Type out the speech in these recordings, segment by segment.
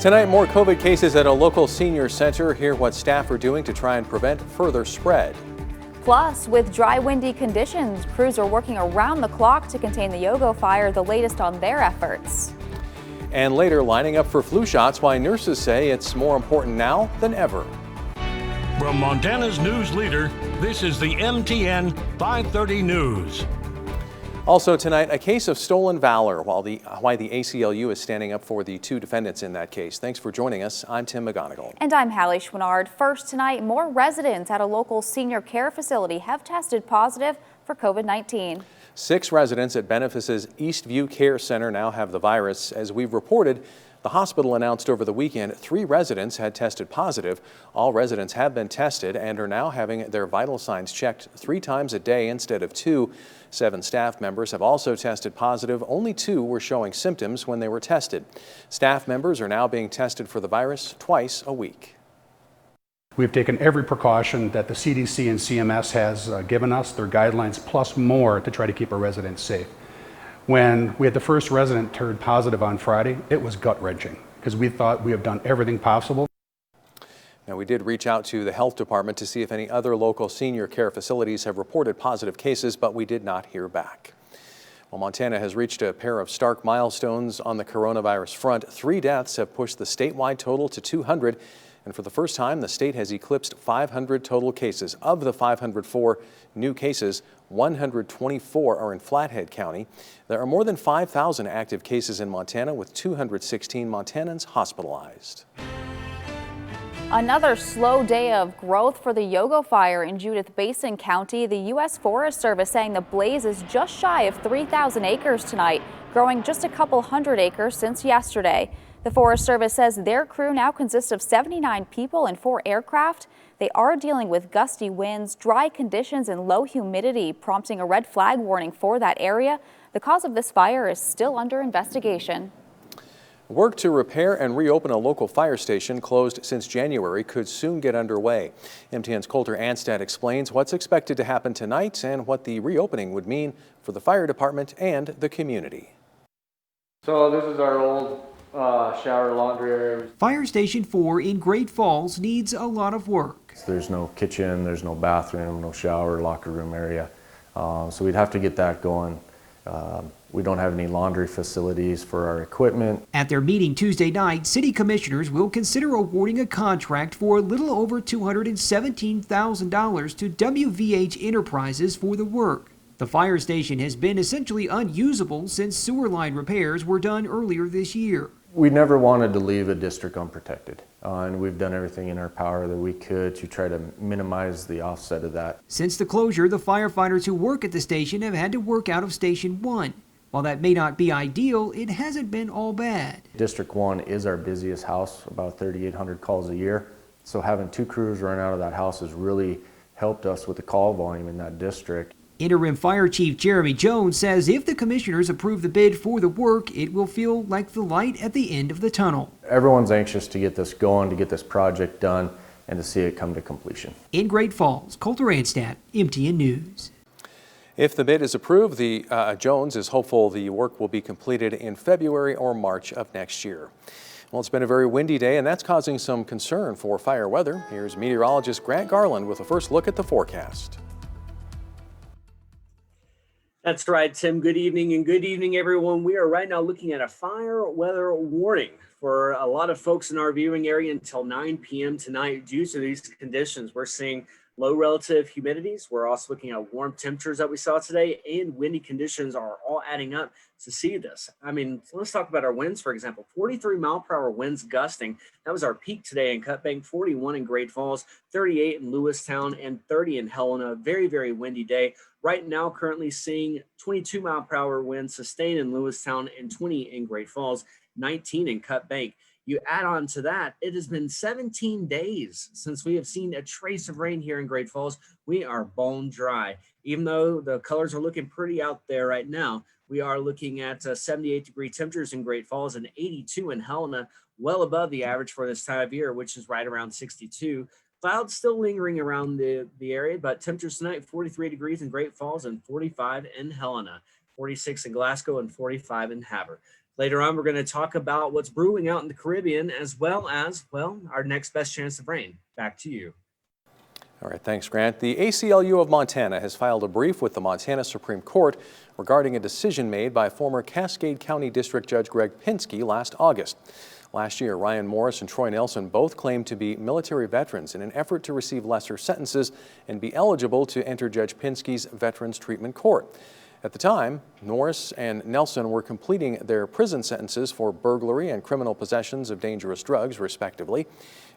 Tonight, more COVID cases at a local senior center. Hear what staff are doing to try and prevent further spread. Plus, with dry, windy conditions, crews are working around the clock to contain the Yogo fire, the latest on their efforts. And later, lining up for flu shots, why nurses say it's more important now than ever. From Montana's news leader, this is the MTN 530 News. Also tonight, a case of stolen valor, why the ACLU is standing up for the two defendants in that case. Thanks for joining us. I'm Tim McGonigal. And I'm Hallie Schwinnard. First tonight, more residents at a local senior care facility have tested positive for COVID-19. 6 residents at Benefic's Eastview Care Center now have the virus. As we've reported, the hospital announced over the weekend 3 residents had tested positive. All residents have been tested and are now having their vital signs checked 3 times a day instead of 2. 7 staff members have also tested positive. Only 2 were showing symptoms when they were tested. Staff members are now being tested for the virus twice a week. We've taken every precaution that the CDC and CMS has given us, their guidelines, plus more to try to keep our residents safe. When we had the first resident turn positive on Friday, it was gut-wrenching because we thought we have done everything possible. Now, we did reach out to the health department to see if any other local senior care facilities have reported positive cases, but we did not hear back. Well, Montana has reached a pair of stark milestones on the coronavirus front. 3 deaths have pushed the statewide total to 200. And for the first time, the state has eclipsed 500 total cases. Of the 504 new cases, 124 are in Flathead County. There are more than 5,000 active cases in Montana, with 216 Montanans hospitalized. Another slow day of growth for the Yogo fire in Judith Basin County. The U.S. Forest Service saying the blaze is just shy of 3,000 acres tonight, growing just a couple hundred acres since yesterday. The Forest Service says their crew now consists of 79 people and 4 aircraft. They are dealing with gusty winds, dry conditions, and low humidity, prompting a red flag warning for that area. The cause of this fire is still under investigation. Work to repair and reopen a local fire station closed since January could soon get underway. MTN's Coulter Anstad explains what's expected to happen tonight and what the reopening would mean for the fire department and the community. So this is our old shower laundry area. Fire Station 4 in Great Falls needs a lot of work. There's no kitchen, there's no bathroom, no shower, locker room area. So we'd have to get that going. We don't have any laundry facilities for our equipment. At their meeting Tuesday night, city commissioners will consider awarding a contract for a little over $217,000 to WVH Enterprises for the work. The fire station has been essentially unusable since sewer line repairs were done earlier this year. We never wanted to leave a district unprotected, and we've done everything in our power that we could to try to minimize the offset of that. Since the closure, the firefighters who work at the station have had to work out of Station 1. While that may not be ideal, it hasn't been all bad. District 1 is our busiest house, about 3,800 calls a year. So having 2 crews run out of that house has really helped us with the call volume in that district. Interim Fire Chief Jeremy Jones says if the commissioners approve the bid for the work, it will feel like the light at the end of the tunnel. Everyone's anxious to get this going, to get this project done, and to see it come to completion. In Great Falls, Coulter Anstad, MTN News. If the bid is approved, Jones is hopeful the work will be completed in February or March of next year. Well, it's been a very windy day, and that's causing some concern for fire weather. Here's meteorologist Grant Garland with a first look at the forecast. That's right, Tim. Good evening, and good evening, everyone. We are right now looking at a fire weather warning for a lot of folks in our viewing area until 9 p.m. tonight. Due to these conditions, we're seeing low relative humidities. We're also looking at warm temperatures that we saw today, and windy conditions are all adding up to see this. I mean, let's talk about our winds, for example. 43-mile-per-hour winds gusting. That was our peak today in Cut Bank, 41 in Great Falls, 38 in Lewistown, and 30 in Helena. Very, very windy day. Right now, currently seeing 22-mile-per-hour winds sustained in Lewistown and 20 in Great Falls, 19 in Cut Bank. You add on to that, it has been 17 days since we have seen a trace of rain here in Great Falls. We are bone dry. Even though the colors are looking pretty out there right now, we are looking at 78-degree temperatures in Great Falls and 82 in Helena, well above the average for this time of year, which is right around 62. Clouds still lingering around the area, but temperatures tonight, 43 degrees in Great Falls and 45 in Helena, 46 in Glasgow and 45 in Havre. Later on, we're going to talk about what's brewing out in the Caribbean, as well as, well, our next best chance of rain. Back to you. All right, thanks, Grant. The ACLU of Montana has filed a brief with the Montana Supreme Court regarding a decision made by former Cascade County District Judge Greg Pinsky last August. Last year, Ryan Morris and Troy Nelson both claimed to be military veterans in an effort to receive lesser sentences and be eligible to enter Judge Pinsky's Veterans Treatment Court. At the time, Norris and Nelson were completing their prison sentences for burglary and criminal possessions of dangerous drugs, respectively.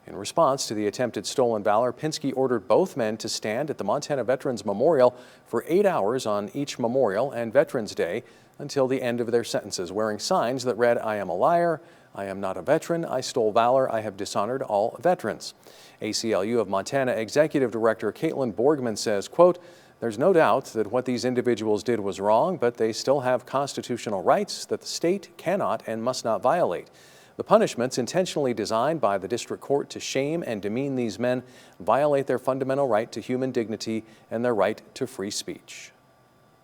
In response to the attempted stolen valor, Pinsky ordered both men to stand at the Montana Veterans Memorial for 8 hours on each memorial and Veterans Day until the end of their sentences, wearing signs that read, "I am a liar, I am not a veteran, I stole valor, I have dishonored all veterans." ACLU of Montana Executive Director Caitlin Borgman says, quote, "There's no doubt that what these individuals did was wrong, but they still have constitutional rights that the state cannot and must not violate. The punishments intentionally designed by the district court to shame and demean these men violate their fundamental right to human dignity and their right to free speech."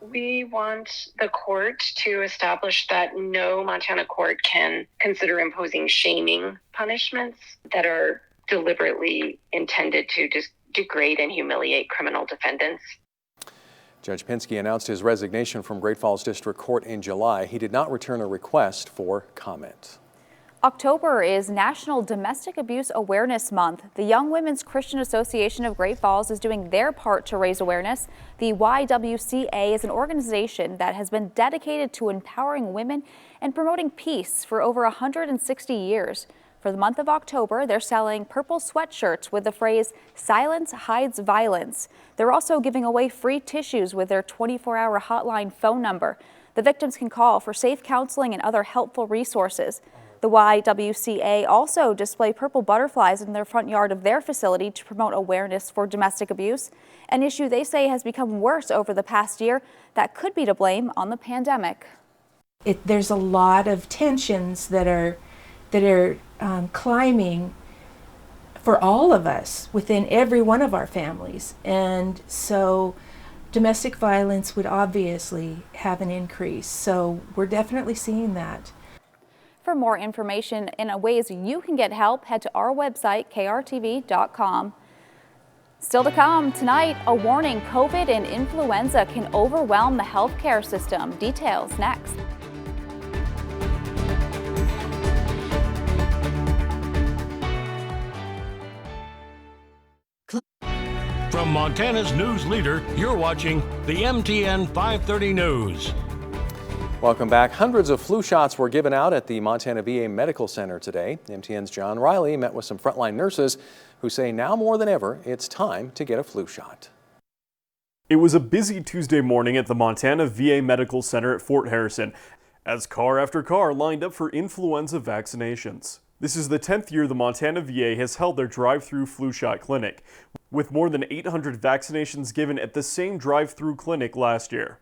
We want the court to establish that no Montana court can consider imposing shaming punishments that are deliberately intended to just degrade and humiliate criminal defendants. Judge Pinsky announced his resignation from Great Falls District Court in July. He did not return a request for comment. October is National Domestic Abuse Awareness Month. The Young Women's Christian Association of Great Falls is doing their part to raise awareness. The YWCA is an organization that has been dedicated to empowering women and promoting peace for over 160 years. For the month of October, they're selling purple sweatshirts with the phrase "Silence hides violence." They're also giving away free tissues with their 24-hour hotline phone number. The victims can call for safe counseling and other helpful resources. The YWCA also display purple butterflies in their front yard of their facility to promote awareness for domestic abuse, an issue they say has become worse over the past year that could be to blame on the pandemic. There's a lot of tensions that are climbing for all of us within every one of our families, and so domestic violence would obviously have an increase. So we're definitely seeing that. For more information and ways you can get help, head to our website, krtv.com. Still to come tonight, a warning: COVID and influenza can overwhelm the healthcare system. Details next. From Montana's news leader, you're watching the MTN 530 News. Welcome back. Hundreds of flu shots were given out at the Montana VA Medical Center today. MTN's John Riley met with some frontline nurses who say now more than ever, it's time to get a flu shot. It was a busy Tuesday morning at the Montana VA Medical Center at Fort Harrison, as car after car lined up for influenza vaccinations. This is the 10th year the Montana VA has held their drive-through flu shot clinic, with more than 800 vaccinations given at the same drive-through clinic last year.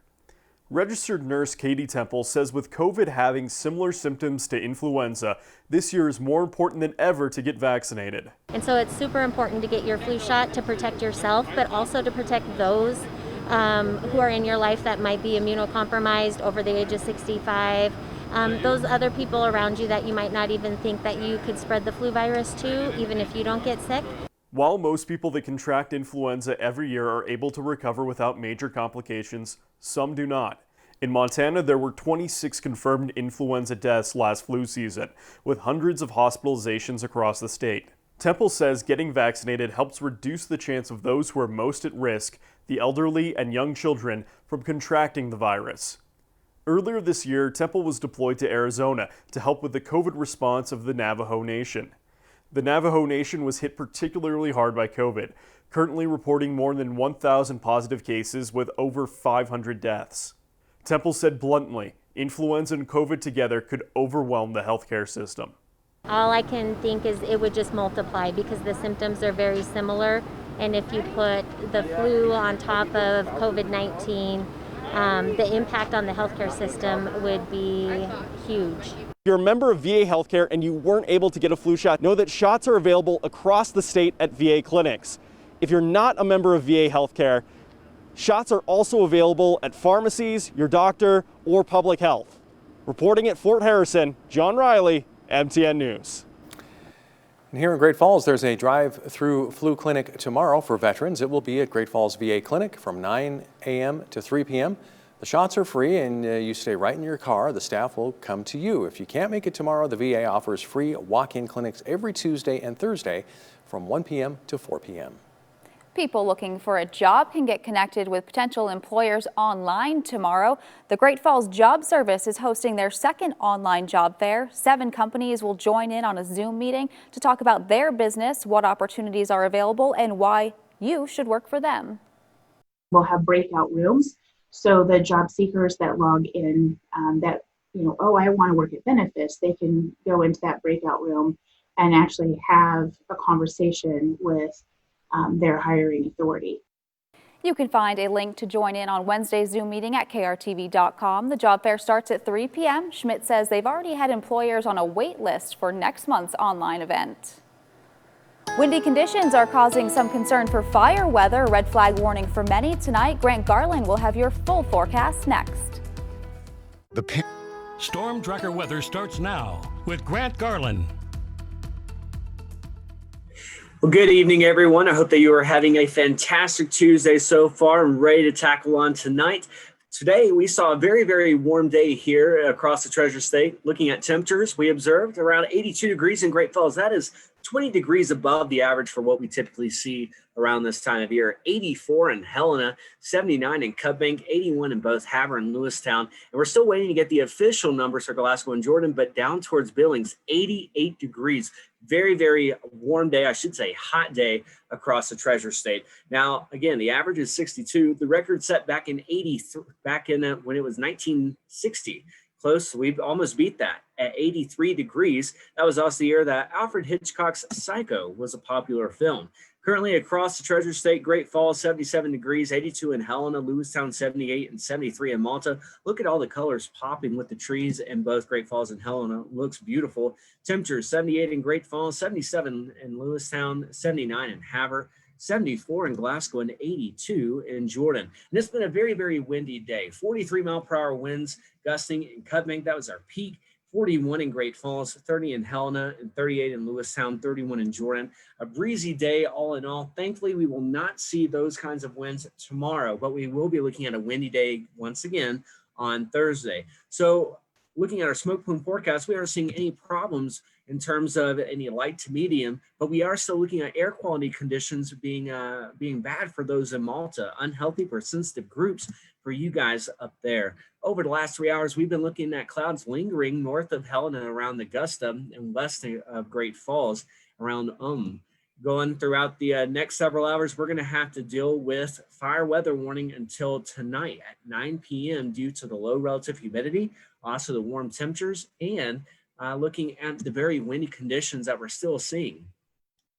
Registered nurse Katie Temple says with COVID having similar symptoms to influenza, this year is more important than ever to get vaccinated. And so it's super important to get your flu shot to protect yourself, but also to protect those who are in your life that might be immunocompromised, over the age of 65, those other people around you that you might not even think that you could spread the flu virus to, even if you don't get sick. While most people that contract influenza every year are able to recover without major complications, some do not. In Montana, there were 26 confirmed influenza deaths last flu season, with hundreds of hospitalizations across the state. Temple says getting vaccinated helps reduce the chance of those who are most at risk, the elderly and young children, from contracting the virus. Earlier this year, Temple was deployed to Arizona to help with the COVID response of the Navajo Nation. The Navajo Nation was hit particularly hard by COVID, currently reporting more than 1,000 positive cases with over 500 deaths. Temple said bluntly, influenza and COVID together could overwhelm the healthcare system. All I can think is it would just multiply because the symptoms are very similar, and if you put the flu on top of COVID-19, the impact on the healthcare system would be huge. If you're a member of VA Healthcare and you weren't able to get a flu shot, know that shots are available across the state at VA clinics. If you're not a member of VA Healthcare, shots are also available at pharmacies, your doctor, or public health. Reporting at Fort Harrison, John Riley, MTN News. And here in Great Falls, there's a drive-through flu clinic tomorrow for veterans. It will be at Great Falls VA Clinic from 9 a.m. to 3 p.m. The shots are free and you stay right in your car. The staff will come to you. If you can't make it tomorrow, the VA offers free walk-in clinics every Tuesday and Thursday from 1 p.m. to 4 p.m. People looking for a job can get connected with potential employers online tomorrow. The Great Falls Job Service is hosting their second online job fair. 7 companies will join in on a Zoom meeting to talk about their business, what opportunities are available, and why you should work for them. We'll have breakout rooms, so the job seekers that log in oh, I want to work at benefits, they can go into that breakout room and actually have a conversation with their hiring authority. You can find a link to join in on Wednesday's Zoom meeting at krtv.com. The job fair starts at 3 p.m. Schmidt says they've already had employers on a wait list for next month's online event. Windy conditions are causing some concern for fire weather. Red flag warning for many tonight. Grant Garland will have your full forecast next. Storm Tracker weather starts now with Grant Garland. Well, good evening, everyone. I hope that you are having a fantastic Tuesday so far and ready to tackle on tonight. Today, we saw a very, very warm day here across the Treasure State. Looking at temperatures, we observed around 82 degrees in Great Falls. That is 20 degrees above the average for what we typically see around this time of year. 84 in Helena, 79 in Cubbank, 81 in both Havre and Lewistown. And we're still waiting to get the official numbers for Glasgow and Jordan, but down towards Billings, 88 degrees. Very, very warm day, I should say hot day across the Treasure State. Now, again, the average is 62. The record set back in when it was 1960. Close, we almost beat that at 83 degrees. That was also the year that Alfred Hitchcock's Psycho was a popular film. Currently across the Treasure State, Great Falls, 77 degrees, 82 in Helena, Lewistown, 78, and 73 in Malta. Look at all the colors popping with the trees in both Great Falls and Helena. Looks beautiful. Temperatures, 78 in Great Falls, 77 in Lewistown, 79 in Havre, 74 in Glasgow, and 82 in Jordan. And it's been a very, very windy day. 43-mile-per-hour winds gusting in Cubbank. That was our peak. 41 in Great Falls, 30 in Helena, and 38 in Lewistown, 31 in Jordan. A breezy day all in all. Thankfully, we will not see those kinds of winds tomorrow, but we will be looking at a windy day once again on Thursday. So looking at our smoke plume forecast, we aren't seeing any problems in terms of any light to medium, but we are still looking at air quality conditions being bad for those in Malta, unhealthy for sensitive groups for you guys up there. Over the last 3 hours, we've been looking at clouds lingering north of Helena around Augusta and west of Great Falls around Going throughout the next several hours, we're going to have to deal with fire weather warning until tonight at 9 p.m. due to the low relative humidity, also the warm temperatures, and looking at the very windy conditions that we're still seeing.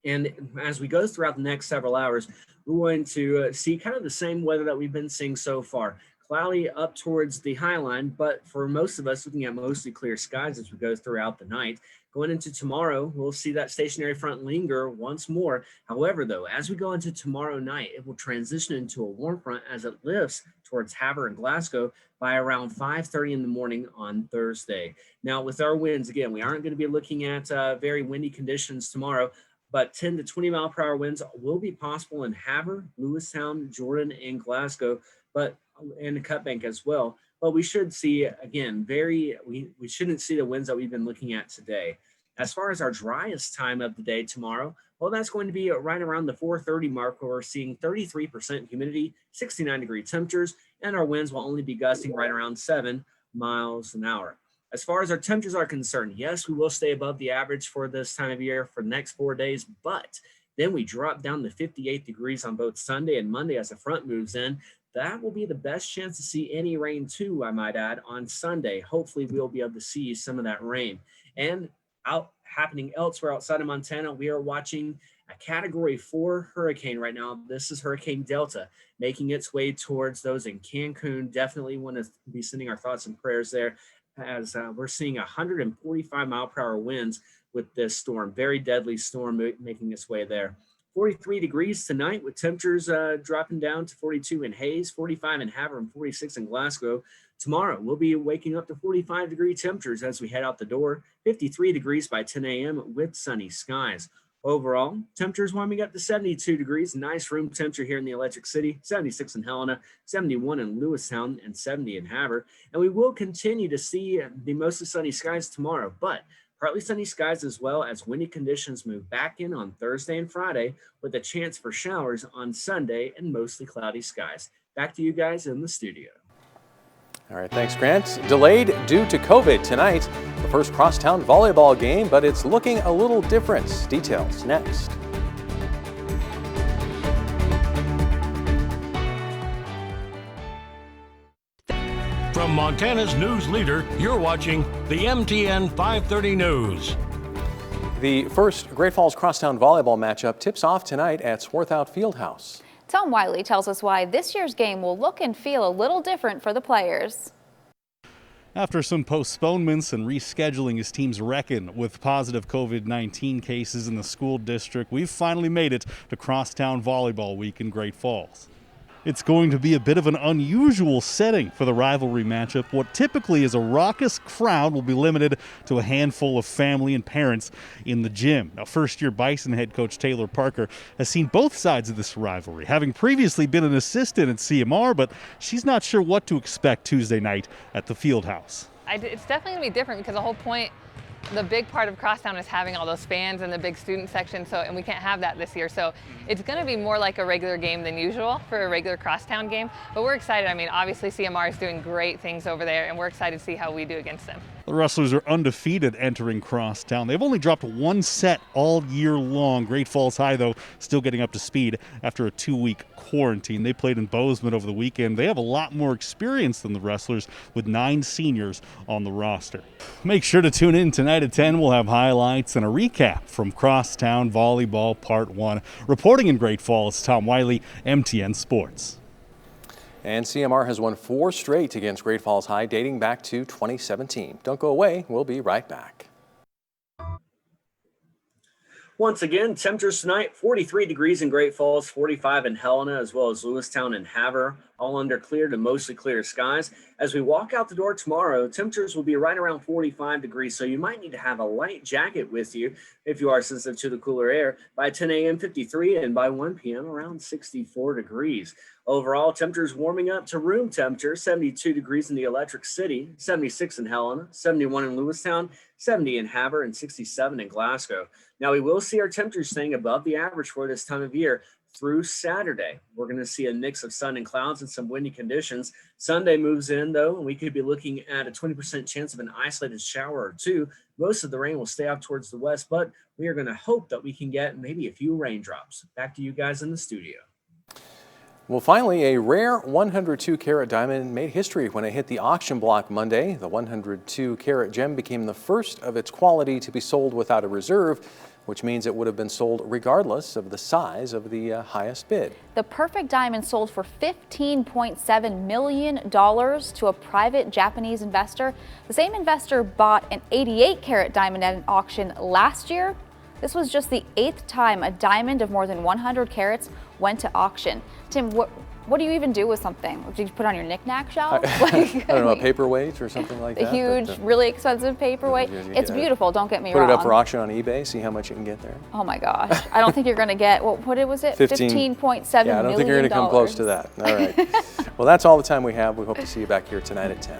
And as we go throughout the next several hours, we're going to see kind of the same weather that we've been seeing so far. Cloudy up towards the high line, but for most of us, looking at mostly clear skies as we go throughout the night. Going into tomorrow, we'll see that stationary front linger once more. However, though, as we go into tomorrow night, it will transition into a warm front as it lifts towards Havre and Glasgow by around 5:30 in the morning on Thursday. Now, with our winds, again, we aren't going to be looking at very windy conditions tomorrow, but 10 to 20 mile per hour winds will be possible in Havre, Lewistown, Jordan, and Glasgow, but in the Cutbank as well. But we should see, again, we shouldn't see the winds that we've been looking at today. As far as our driest time of the day tomorrow, well, that's going to be right around the 4:30 mark, where we're seeing 33% humidity, 69-degree temperatures, and our winds will only be gusting right around 7 miles an hour. As far as our temperatures are concerned, yes, we will stay above the average for this time of year for the next 4 days, but then we drop down to 58 degrees on both Sunday and Monday as the front moves in. That will be the best chance to see any rain too, I might add, on Sunday. Hopefully we'll be able to see some of that rain. And happening elsewhere outside of Montana, we are watching a Category 4 hurricane right now. This is Hurricane Delta, making its way towards those in Cancun. Definitely want to be sending our thoughts and prayers there, as we're seeing 145 mile per hour winds with this storm. Very deadly storm making its way there. 43 degrees tonight with temperatures dropping down to 42 in Hayes, 45 in Havre, and 46 in Glasgow. Tomorrow, we'll be waking up to 45-degree temperatures as we head out the door, 53 degrees by 10 a.m. with sunny skies. Overall, temperatures warming up to 72 degrees, nice room temperature here in the Electric City, 76 in Helena, 71 in Lewistown, and 70 in Havre. And we will continue to see the mostly sunny skies tomorrow, but partly sunny skies as well as windy conditions move back in on Thursday and Friday with a chance for showers on Sunday and mostly cloudy skies. Back to you guys in the studio. All right, thanks, Grant. Delayed due to COVID tonight, the first crosstown volleyball game, but it's looking a little different. Details next. From Montana's news leader, you're watching the MTN 530 News. The first Great Falls crosstown volleyball matchup tips off tonight at Swarthout Fieldhouse. Tom Wiley tells us why this year's game will look and feel a little different for the players. After some postponements and rescheduling as teams reckon with positive COVID-19 cases in the school district, we've finally made it to Crosstown Volleyball Week in Great Falls. It's going to be a bit of an unusual setting for the rivalry matchup. What typically is a raucous crowd will be limited to a handful of family and parents in the gym. Now, first-year Bison head coach Taylor Parker has seen both sides of this rivalry, having previously been an assistant at CMR, but she's not sure what to expect Tuesday night at the Fieldhouse. It's definitely going to be different because the whole point, the big part of Crosstown is having all those fans and the big student section, and we can't have that this year. So it's going to be more like a regular game than usual for a regular Crosstown game. But we're excited. I mean, obviously CMR is doing great things over there, and we're excited to see how we do against them. The Rustlers are undefeated entering Crosstown. They've only dropped one set all year long. Great Falls High, though, still getting up to speed after a 2-week quarantine. They played in Bozeman over the weekend. They have a lot more experience than the Rustlers with 9 seniors on the roster. Make sure to tune in tonight at 10. We'll have highlights and a recap from Crosstown Volleyball Part 1. Reporting in Great Falls, Tom Wiley, MTN Sports. And CMR has won 4 straight against Great Falls High dating back to 2017. Don't go away. We'll be right back. Once again, temperatures tonight, 43 degrees in Great Falls, 45 in Helena, as well as Lewistown and Havre, all under clear to mostly clear skies. As we walk out the door tomorrow, temperatures will be right around 45 degrees, so you might need to have a light jacket with you if you are sensitive to the cooler air. By 10 a.m., 53, and by 1 p.m., around 64 degrees. Overall, temperatures warming up to room temperature, 72 degrees in the Electric City, 76 in Helena, 71 in Lewistown, 70 in Havre, and 67 in Glasgow. Now, we will see our temperatures staying above the average for this time of year through Saturday. We're going to see a mix of sun and clouds and some windy conditions. Sunday moves in, though, and we could be looking at a 20% chance of an isolated shower or two. Most of the rain will stay off towards the west, but we are going to hope that we can get maybe a few raindrops. Back to you guys in the studio. Well, finally, a rare 102-carat diamond made history when it hit the auction block Monday. The 102-carat gem became the first of its quality to be sold without a reserve, which means it would have been sold regardless of the size of the highest bid. The perfect diamond sold for $15.7 million to a private Japanese investor. The same investor bought an 88-carat diamond at an auction last year. This was just the 8th time a diamond of more than 100 carats went to auction. Tim, what do you even do with something? Do you put it on your knick-knack shelf? I don't know, a paperweight or something like that? A huge, really expensive paperweight. It's beautiful, don't get me wrong. Put it up for auction on eBay, see how much you can get there. Oh my gosh. I don't think you're going to get, what was it? $15.7 million. Yeah, I don't think you're going to come close to that. All right. Well, that's all the time we have. We hope to see you back here tonight at 10.